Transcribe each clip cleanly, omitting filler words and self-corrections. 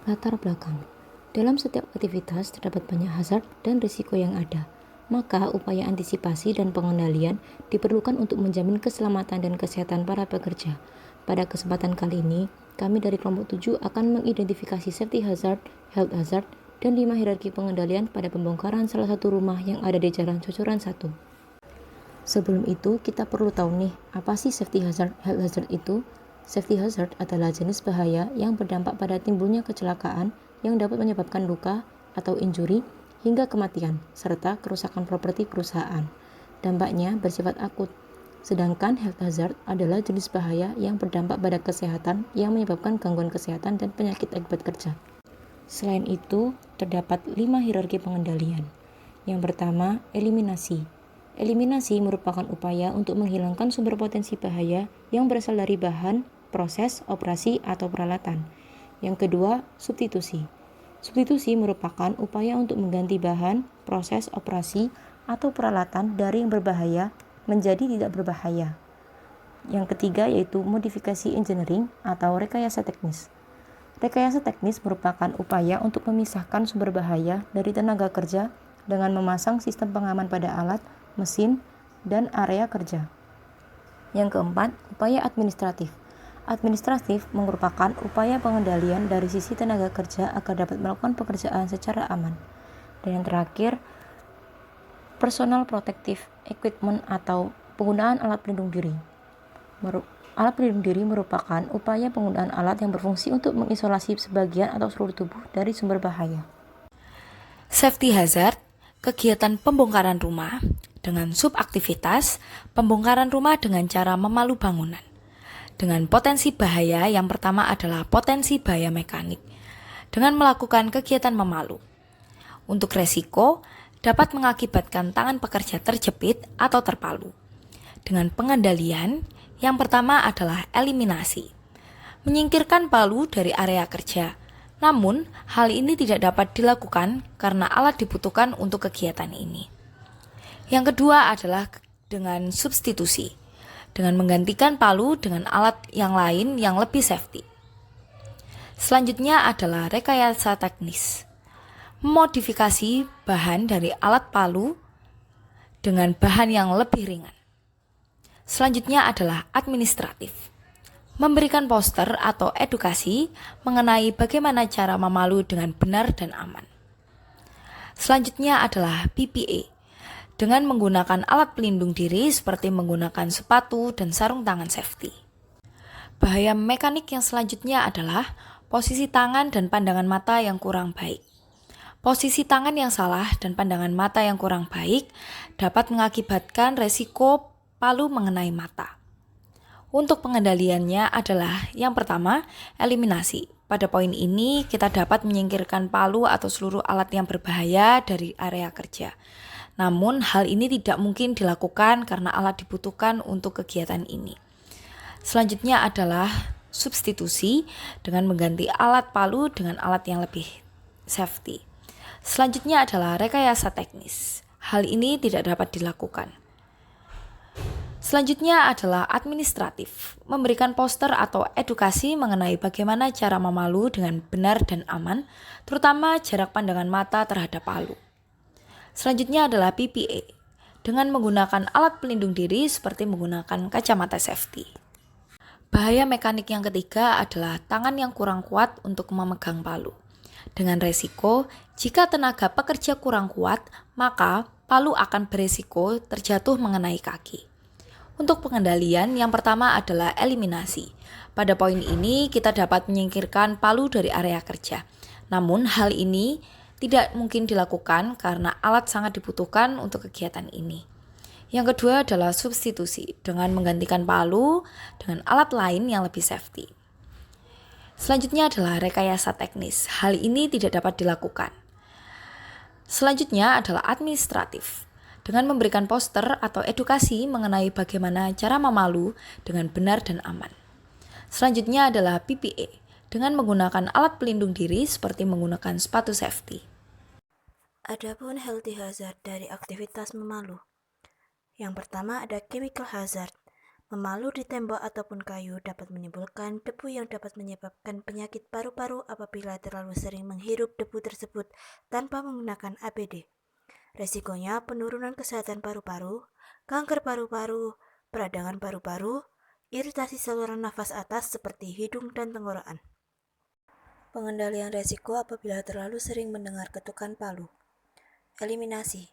Latar belakang. Dalam setiap aktivitas terdapat banyak hazard dan risiko yang ada. Maka upaya antisipasi dan pengendalian diperlukan untuk menjamin keselamatan dan kesehatan para pekerja. Pada kesempatan kali ini, kami dari kelompok 7 akan mengidentifikasi safety hazard, health hazard, dan 5 hierarki pengendalian pada pembongkaran salah satu rumah yang ada di Jalan Cocoran 1. Sebelum itu, kita perlu tahu nih, apa sih safety hazard, health hazard itu? Safety hazard adalah jenis bahaya yang berdampak pada timbulnya kecelakaan yang dapat menyebabkan luka atau injuri hingga kematian, serta kerusakan properti perusahaan. Dampaknya bersifat akut. Sedangkan health hazard adalah jenis bahaya yang berdampak pada kesehatan yang menyebabkan gangguan kesehatan dan penyakit akibat kerja. Selain itu, terdapat 5 hierarki pengendalian. Yang pertama, eliminasi. Eliminasi merupakan upaya untuk menghilangkan sumber potensi bahaya yang berasal dari bahan, proses, operasi, atau peralatan. Yang kedua, substitusi. Substitusi merupakan upaya untuk mengganti bahan, proses, operasi, atau peralatan dari yang berbahaya menjadi tidak berbahaya. Yang ketiga yaitu modifikasi engineering atau rekayasa teknis. Rekayasa teknis merupakan upaya untuk memisahkan sumber bahaya dari tenaga kerja dengan memasang sistem pengaman pada alat, mesin, dan area kerja. Yang keempat, upaya administratif. Administratif merupakan upaya pengendalian dari sisi tenaga kerja agar dapat melakukan pekerjaan secara aman. Dan yang terakhir, personal protective equipment atau penggunaan alat pelindung diri. Alat pelindung diri merupakan upaya penggunaan alat yang berfungsi untuk mengisolasi sebagian atau seluruh tubuh dari sumber bahaya. Safety hazard, kegiatan pembongkaran rumah dengan subaktivitas pembongkaran rumah dengan cara memalu bangunan. Dengan potensi bahaya yang pertama adalah potensi bahaya mekanik dengan melakukan kegiatan memalu. Untuk resiko dapat mengakibatkan tangan pekerja terjepit atau terpalu. Dengan pengendalian, yang pertama adalah eliminasi. Menyingkirkan palu dari area kerja. Namun, hal ini tidak dapat dilakukan karena alat dibutuhkan untuk kegiatan ini. Yang kedua adalah dengan substitusi, dengan menggantikan palu dengan alat yang lain yang lebih safety. Selanjutnya adalah rekayasa teknis, memodifikasi bahan dari alat palu dengan bahan yang lebih ringan. Selanjutnya adalah administratif, memberikan poster atau edukasi mengenai bagaimana cara memalu dengan benar dan aman. Selanjutnya adalah PPE, dengan menggunakan alat pelindung diri seperti menggunakan sepatu dan sarung tangan safety. Bahaya mekanik yang selanjutnya adalah posisi tangan dan pandangan mata yang kurang baik. Posisi tangan yang salah dan pandangan mata yang kurang baik dapat mengakibatkan resiko palu mengenai mata. Untuk pengendaliannya adalah yang pertama, eliminasi. Pada poin ini kita dapat menyingkirkan palu atau seluruh alat yang berbahaya dari area kerja. Namun hal ini tidak mungkin dilakukan karena alat dibutuhkan untuk kegiatan ini. Selanjutnya adalah substitusi dengan mengganti alat palu dengan alat yang lebih safety. Selanjutnya adalah rekayasa teknis. Hal ini tidak dapat dilakukan. Selanjutnya adalah administratif, memberikan poster atau edukasi mengenai bagaimana cara memalu dengan benar dan aman, terutama jarak pandangan mata terhadap palu. Selanjutnya adalah PPE, dengan menggunakan alat pelindung diri seperti menggunakan kacamata safety. Bahaya mekanik yang ketiga adalah tangan yang kurang kuat untuk memegang palu. Dengan resiko, jika tenaga pekerja kurang kuat, maka palu akan beresiko terjatuh mengenai kaki. Untuk pengendalian, yang pertama adalah eliminasi. Pada poin ini, kita dapat menyingkirkan palu dari area kerja. Namun, hal ini tidak mungkin dilakukan karena alat sangat dibutuhkan untuk kegiatan ini. Yang kedua adalah substitusi, dengan menggantikan palu dengan alat lain yang lebih safety. Selanjutnya adalah rekayasa teknis. Hal ini tidak dapat dilakukan. Selanjutnya adalah administratif, dengan memberikan poster atau edukasi mengenai bagaimana cara memalu dengan benar dan aman. Selanjutnya adalah PPE, dengan menggunakan alat pelindung diri seperti menggunakan sepatu safety. Adapun healthy hazard dari aktivitas memalu. Yang pertama ada chemical hazard. Memalu di tembok ataupun kayu dapat menimbulkan debu yang dapat menyebabkan penyakit paru-paru apabila terlalu sering menghirup debu tersebut tanpa menggunakan APD. Resikonya penurunan kesehatan paru-paru, kanker paru-paru, peradangan paru-paru, iritasi saluran nafas atas seperti hidung dan tenggorokan. Pengendalian resiko apabila terlalu sering mendengar ketukan palu. Eliminasi.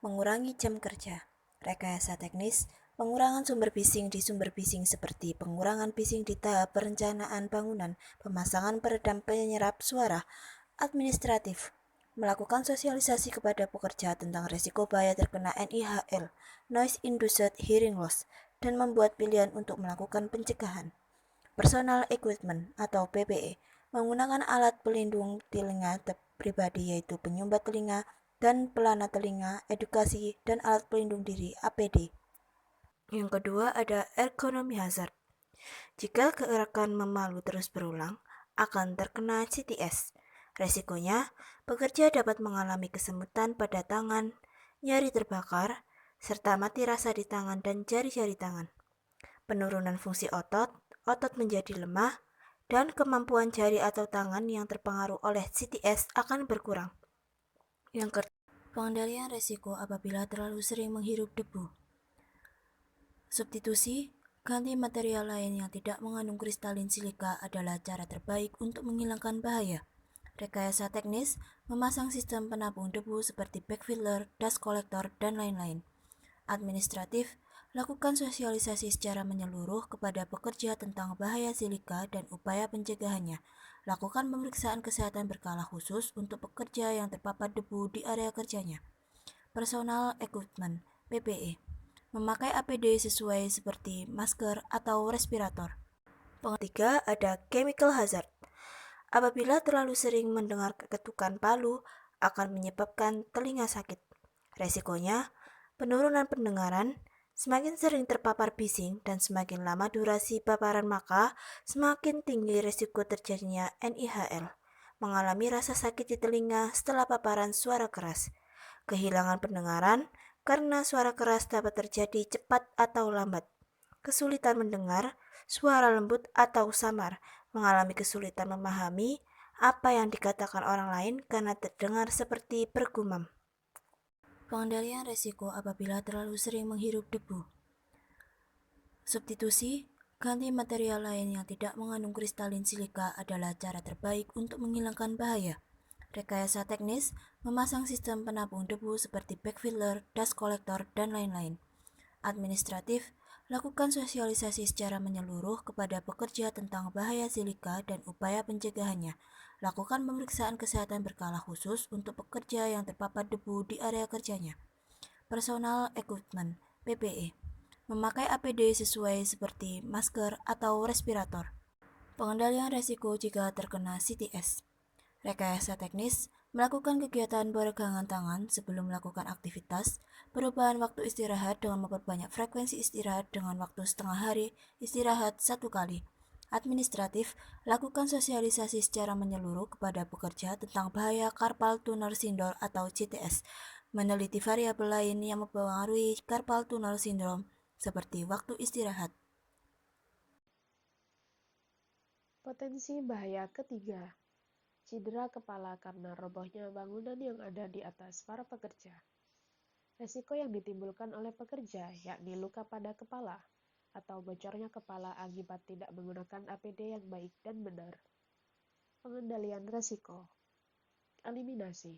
Mengurangi jam kerja. Rekayasa teknis, pengurangan sumber bising di sumber bising seperti pengurangan bising di tahap perencanaan bangunan, pemasangan peredam penyerap suara, administratif, melakukan sosialisasi kepada pekerja tentang risiko bahaya terkena NIHL, Noise Induced Hearing Loss, dan membuat pilihan untuk melakukan pencegahan. Personal Equipment atau PPE, menggunakan alat pelindung telinga pribadi yaitu penyumbat telinga dan pelana telinga, edukasi, dan alat pelindung diri APD. Yang kedua ada ergonomi hazard. Jika gerakan memalu terus berulang, akan terkena CTS. Resikonya, pekerja dapat mengalami kesemutan pada tangan, nyeri terbakar, serta mati rasa di tangan dan jari-jari tangan. Penurunan fungsi otot, otot menjadi lemah, dan kemampuan jari atau tangan yang terpengaruh oleh CTS akan berkurang. Yang kedua, pengendalian resiko apabila terlalu sering menghirup debu. Substitusi, ganti material lain yang tidak mengandung kristalin silika adalah cara terbaik untuk menghilangkan bahaya. Rekayasa teknis, memasang sistem penampung debu seperti backfiller, dust collector, dan lain-lain. Administratif, lakukan sosialisasi secara menyeluruh kepada pekerja tentang bahaya silika dan upaya pencegahannya. Lakukan pemeriksaan kesehatan berkala khusus untuk pekerja yang terpapar debu di area kerjanya. Personal Equipment (PPE), memakai APD sesuai seperti masker atau respirator. Ketiga ada Chemical Hazard. Apabila terlalu sering mendengar ketukan palu, akan menyebabkan telinga sakit. Resikonya, penurunan pendengaran, semakin sering terpapar bising dan semakin lama durasi paparan maka semakin tinggi risiko terjadinya NIHL, mengalami rasa sakit di telinga setelah paparan suara keras. Kehilangan pendengaran karena suara keras dapat terjadi cepat atau lambat. Kesulitan mendengar, suara lembut atau samar, mengalami kesulitan memahami apa yang dikatakan orang lain karena terdengar seperti bergumam. Pengendalian resiko apabila terlalu sering menghirup debu. Substitusi, ganti material lain yang tidak mengandung kristalin silika adalah cara terbaik untuk menghilangkan bahaya. Rekayasa teknis, memasang sistem penampung debu seperti backfiller, dust collector, dan lain-lain. Administratif, lakukan sosialisasi secara menyeluruh kepada pekerja tentang bahaya silika dan upaya pencegahannya. Lakukan pemeriksaan kesehatan berkala khusus untuk pekerja yang terpapar debu di area kerjanya. Personal Equipment (PPE), memakai APD sesuai seperti masker atau respirator. Pengendalian resiko jika terkena CTS. Rekayasa teknis, melakukan kegiatan peregangan tangan sebelum melakukan aktivitas, perubahan waktu istirahat dengan memperbanyak frekuensi istirahat dengan waktu setengah hari, istirahat 1 kali. Administratif, lakukan sosialisasi secara menyeluruh kepada pekerja tentang bahaya carpal tunnel syndrome atau CTS, meneliti variabel lain yang mempengaruhi carpal tunnel syndrome seperti waktu istirahat. Potensi bahaya ketiga, cedera kepala karena robohnya bangunan yang ada di atas para pekerja. Resiko yang ditimbulkan oleh pekerja yakni luka pada kepala atau bocornya kepala akibat tidak menggunakan APD yang baik dan benar. Pengendalian resiko. Eliminasi.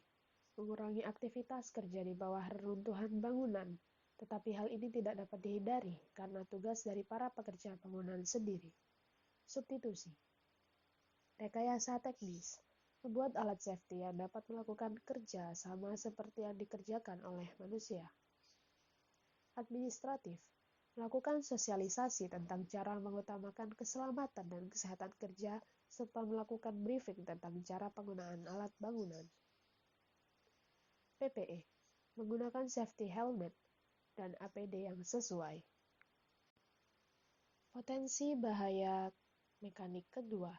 Mengurangi aktivitas kerja di bawah reruntuhan bangunan, tetapi hal ini tidak dapat dihindari karena tugas dari para pekerja bangunan sendiri. Substitusi. Rekayasa teknis. Membuat alat safety yang dapat melakukan kerja sama seperti yang dikerjakan oleh manusia. Administratif. Melakukan sosialisasi tentang cara mengutamakan keselamatan dan kesehatan kerja serta melakukan briefing tentang cara penggunaan alat bangunan. PPE. Menggunakan safety helmet dan APD yang sesuai. Potensi bahaya mekanik kedua.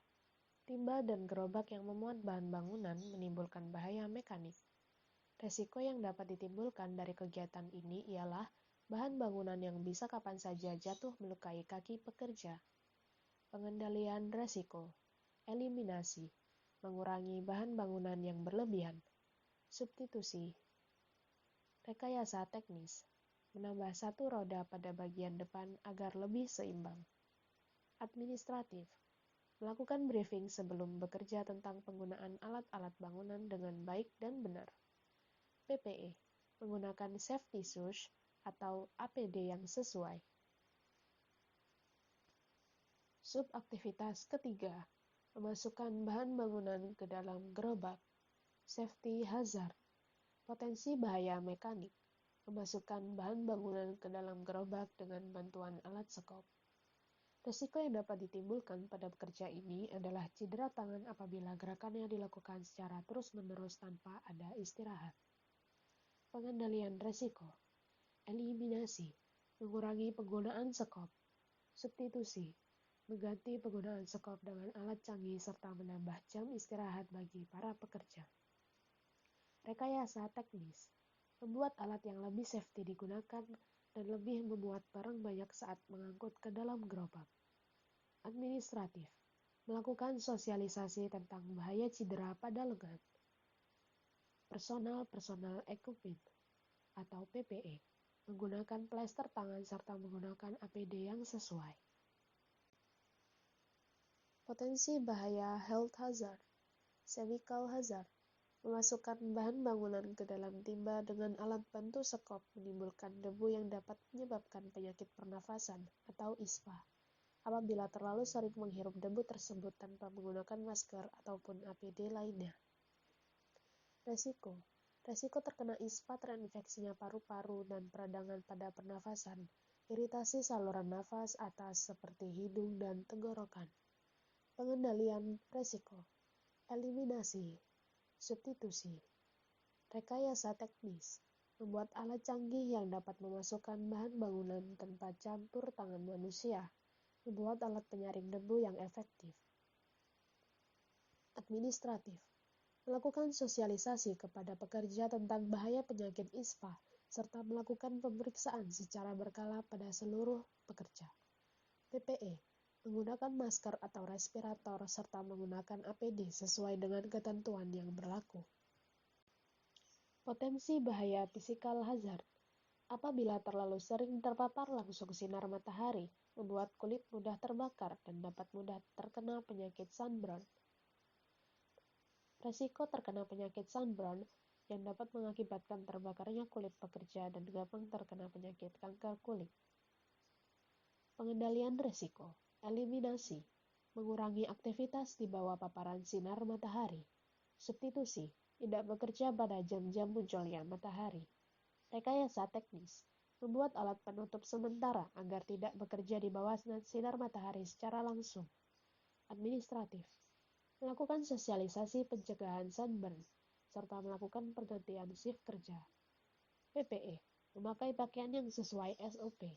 Timba dan gerobak yang memuat bahan bangunan menimbulkan bahaya mekanik. Resiko yang dapat ditimbulkan dari kegiatan ini ialah bahan bangunan yang bisa kapan saja jatuh melukai kaki pekerja. Pengendalian resiko, eliminasi, mengurangi bahan bangunan yang berlebihan, substitusi, rekayasa teknis, menambah satu roda pada bagian depan agar lebih seimbang. Administratif, melakukan briefing sebelum bekerja tentang penggunaan alat-alat bangunan dengan baik dan benar. PPE, menggunakan safety shoes atau APD yang sesuai. Subaktivitas ketiga, memasukkan bahan bangunan ke dalam gerobak. Safety hazard, potensi bahaya mekanik, memasukkan bahan bangunan ke dalam gerobak dengan bantuan alat sekop. Risiko yang dapat ditimbulkan pada pekerja ini adalah cedera tangan apabila gerakannya dilakukan secara terus-menerus tanpa ada istirahat. Pengendalian risiko, eliminasi, mengurangi penggunaan sekop, substitusi, mengganti penggunaan sekop dengan alat canggih serta menambah jam istirahat bagi para pekerja. Rekayasa teknis, membuat alat yang lebih safety digunakan dan lebih memuat barang banyak saat mengangkut ke dalam gerobak. Administratif, melakukan sosialisasi tentang bahaya cedera pada lengan. Personal equipment atau PPE, menggunakan plester tangan serta menggunakan APD yang sesuai. Potensi bahaya health hazard, chemical hazard, memasukkan bahan bangunan ke dalam timba dengan alat bantu sekop menimbulkan debu yang dapat menyebabkan penyakit pernafasan atau ISPA apabila terlalu sering menghirup debu tersebut tanpa menggunakan masker ataupun APD lainnya. Resiko terkena ISPA terinfeksinya paru-paru dan peradangan pada pernafasan, iritasi saluran nafas atas seperti hidung dan tenggorokan. Pengendalian resiko, eliminasi, substitusi, rekayasa teknis, membuat alat canggih yang dapat memasukkan bahan bangunan tanpa campur tangan manusia, membuat alat penyaring debu yang efektif. Administratif, melakukan sosialisasi kepada pekerja tentang bahaya penyakit ISPA, serta melakukan pemeriksaan secara berkala pada seluruh pekerja. PPE, menggunakan masker atau respirator serta menggunakan APD sesuai dengan ketentuan yang berlaku. Potensi bahaya physical hazard, apabila terlalu sering terpapar langsung sinar matahari, membuat kulit mudah terbakar dan dapat mudah terkena penyakit sunburn. Resiko terkena penyakit sunburn yang dapat mengakibatkan terbakarnya kulit pekerja dan gampang terkena penyakit kanker kulit. Pengendalian resiko, eliminasi, mengurangi aktivitas di bawah paparan sinar matahari, substitusi, tidak bekerja pada jam-jam munculnya matahari, rekayasa teknis, membuat alat penutup sementara agar tidak bekerja di bawah sinar matahari secara langsung. Administratif, melakukan sosialisasi pencegahan sunburn, serta melakukan pergantian shift kerja. PPE, memakai pakaian yang sesuai SOP,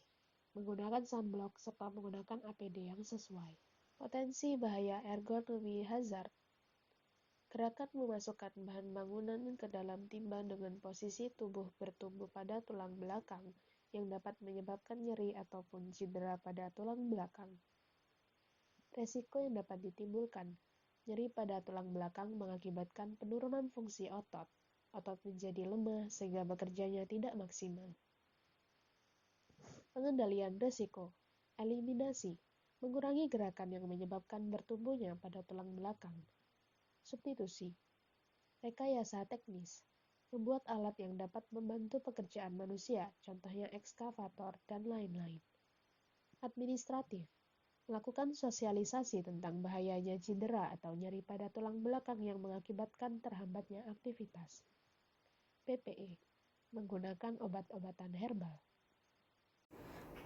menggunakan sunblock serta menggunakan APD yang sesuai. Potensi bahaya ergonomi hazard, gerakan memasukkan bahan bangunan ke dalam timba dengan posisi tubuh bertumbuh pada tulang belakang yang dapat menyebabkan nyeri ataupun cedera pada tulang belakang. Resiko yang dapat ditimbulkan, nyeri pada tulang belakang mengakibatkan penurunan fungsi otot. Otot menjadi lemah sehingga bekerjanya tidak maksimal. Pengendalian risiko, eliminasi, mengurangi gerakan yang menyebabkan bertumbuhnya pada tulang belakang. Substitusi, rekayasa teknis, membuat alat yang dapat membantu pekerjaan manusia, contohnya ekskavator dan lain-lain. Administratif, melakukan sosialisasi tentang bahayanya cedera atau nyeri pada tulang belakang yang mengakibatkan terhambatnya aktivitas. PPE, menggunakan obat-obatan herbal.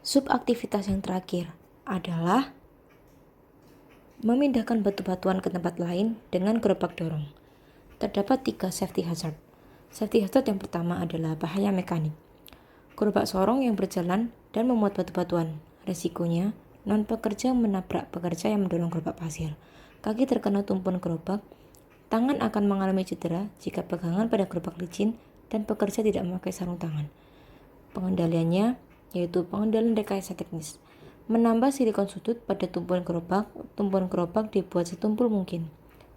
Subaktivitas yang terakhir adalah memindahkan batu-batuan ke tempat lain dengan gerobak dorong. Terdapat 3 safety hazard. Safety hazard yang pertama adalah bahaya mekanik. Gerobak sorong yang berjalan dan memuat batu-batuan. Resikonya, non-pekerja menabrak pekerja yang mendorong gerobak pasir. Kaki terkena tumpuan gerobak, tangan akan mengalami cedera jika pegangan pada gerobak licin dan pekerja tidak memakai sarung tangan. Pengendaliannya, yaitu pengendalian rekayasa teknis. Menambah silikon sudut pada tumpuan gerobak dibuat setumpul mungkin.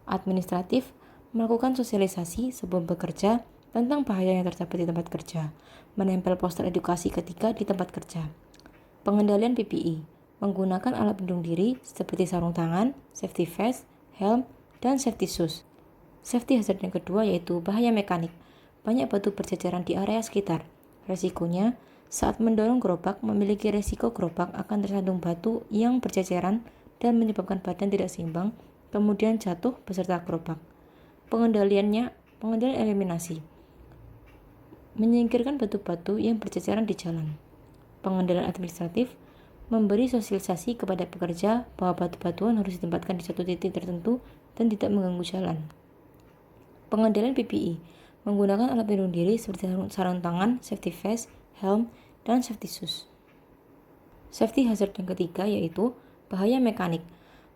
Administratif, melakukan sosialisasi sebelum bekerja tentang bahaya yang terdapat di tempat kerja, menempel poster edukasi ketika di tempat kerja. Pengendalian PPE, menggunakan alat pelindung diri seperti sarung tangan, safety vest, helm, dan safety shoes. Safety hazard yang kedua yaitu bahaya mekanik. Banyak batu berceceran di area sekitar. Resikonya, saat mendorong gerobak memiliki resiko gerobak akan tersandung batu yang berceceran dan menyebabkan badan tidak seimbang, kemudian jatuh beserta gerobak. Pengendalian eliminasi. Menyingkirkan batu-batu yang berceceran di jalan. Pengendalian administratif, memberi sosialisasi kepada pekerja bahwa batu-batuan harus ditempatkan di satu titik tertentu dan tidak mengganggu jalan. Pengendalian PPE, menggunakan alat pelindung diri seperti sarung tangan, safety vest, helm, dan safety shoes. Safety hazard yang ketiga yaitu bahaya mekanik.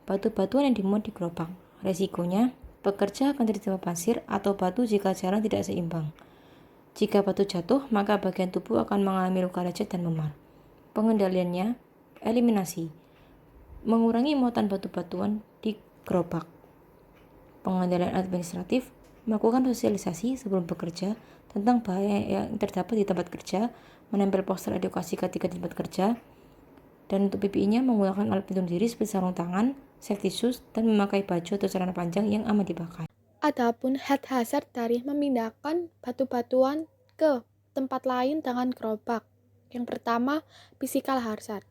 Batu-batuan yang dimuat di gerobak. Resikonya, pekerja akan tertimpa pasir atau batu jika jalan tidak seimbang. Jika batu jatuh, maka bagian tubuh akan mengalami luka lecet dan memar. Pengendaliannya, eliminasi. Mengurangi muatan batu-batuan di gerobak. Pengendalian administratif, melakukan sosialisasi sebelum bekerja tentang bahaya yang terdapat di tempat kerja, menempel poster edukasi ketika di tempat kerja, dan untuk PPE-nya menggunakan alat pelindung diri seperti sarung tangan, safety shoes, dan memakai baju atau celana panjang yang aman dipakai. Adapun head hazard dari memindahkan batu-batuan ke tempat lain dengan gerobak. Yang pertama, physical hazard.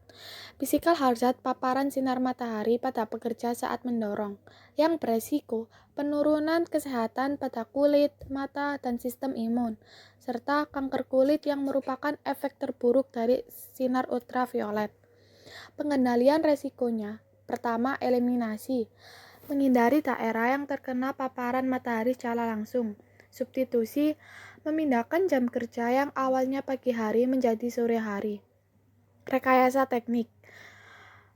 Physical hazard paparan sinar matahari pada pekerja saat mendorong, yang beresiko penurunan kesehatan pada kulit, mata, dan sistem imun, serta kanker kulit yang merupakan efek terburuk dari sinar ultraviolet. Pengendalian resikonya, pertama, eliminasi. Menghindari daerah yang terkena paparan matahari secara langsung. Substitusi, memindahkan jam kerja yang awalnya pagi hari menjadi sore hari. Rekayasa teknik,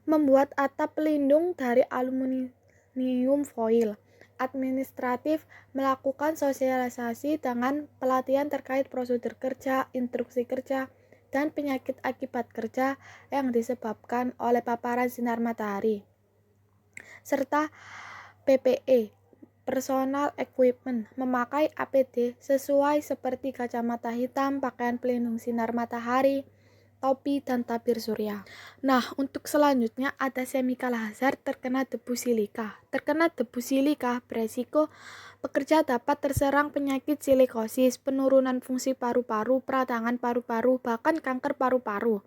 membuat atap pelindung dari aluminium foil. Administratif, melakukan sosialisasi dengan pelatihan terkait prosedur kerja, instruksi kerja, dan penyakit akibat kerja yang disebabkan oleh paparan sinar matahari. Serta PPE, personal equipment, memakai APD sesuai seperti kacamata hitam, pakaian pelindung sinar matahari, topi, dan tabir surya. Nah, untuk selanjutnya ada chemical hazard terkena debu silika. Terkena debu silika beresiko pekerja dapat terserang penyakit silikosis, penurunan fungsi paru-paru, peradangan paru-paru, bahkan kanker paru-paru.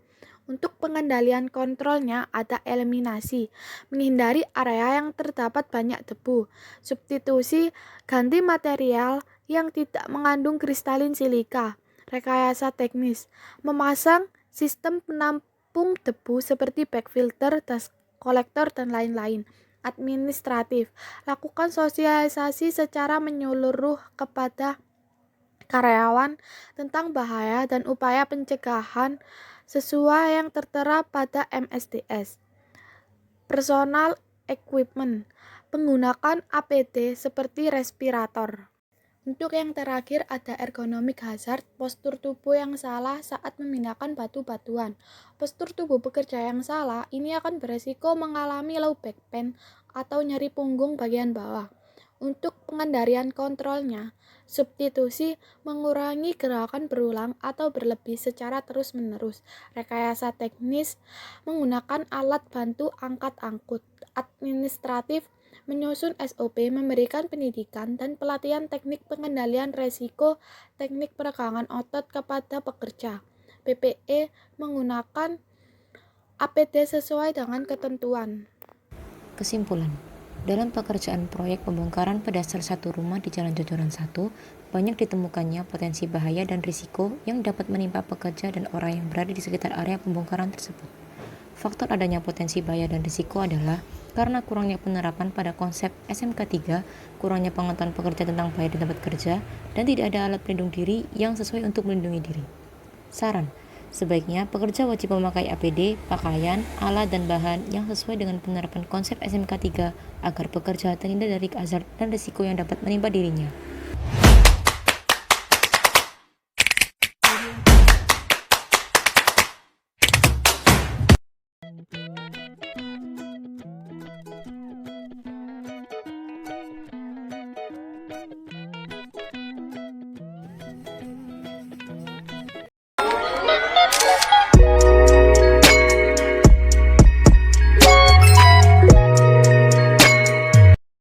Untuk pengendalian kontrolnya ada eliminasi, menghindari area yang terdapat banyak debu. Substitusi, ganti material yang tidak mengandung kristalin silika. Rekayasa teknis, memasang sistem penampung debu seperti bag filter, dust collector, dan lain-lain. Administratif, lakukan sosialisasi secara menyeluruh kepada karyawan tentang bahaya dan upaya pencegahan sesuai yang tertera pada MSDS. Personal equipment, menggunakan APD seperti respirator. Untuk yang terakhir ada ergonomic hazard, postur tubuh yang salah saat memindahkan batu-batuan. Postur tubuh pekerja yang salah ini akan beresiko mengalami low back pain atau nyeri punggung bagian bawah. Untuk pengendalian kontrolnya, substitusi, mengurangi gerakan berulang atau berlebih secara terus-menerus. Rekayasa teknis, menggunakan alat bantu angkat-angkut. Administratif, menyusun SOP, memberikan pendidikan dan pelatihan teknik pengendalian resiko, teknik peregangan otot kepada pekerja. PPE, menggunakan APD sesuai dengan ketentuan. Kesimpulan, dalam pekerjaan proyek pembongkaran pedestal satu rumah di Jalan Jojoran 1, banyak ditemukannya potensi bahaya dan risiko yang dapat menimpa pekerja dan orang yang berada di sekitar area pembongkaran tersebut. Faktor adanya potensi bahaya dan risiko adalah karena kurangnya penerapan pada konsep SMK 3, kurangnya pengetahuan pekerja tentang bahaya di tempat kerja, dan tidak ada alat pelindung diri yang sesuai untuk melindungi diri. Saran, sebaiknya pekerja wajib memakai APD, pakaian, alat, dan bahan yang sesuai dengan penerapan konsep SMK 3 agar pekerja terhindar dari hazard dan risiko yang dapat menimpa dirinya.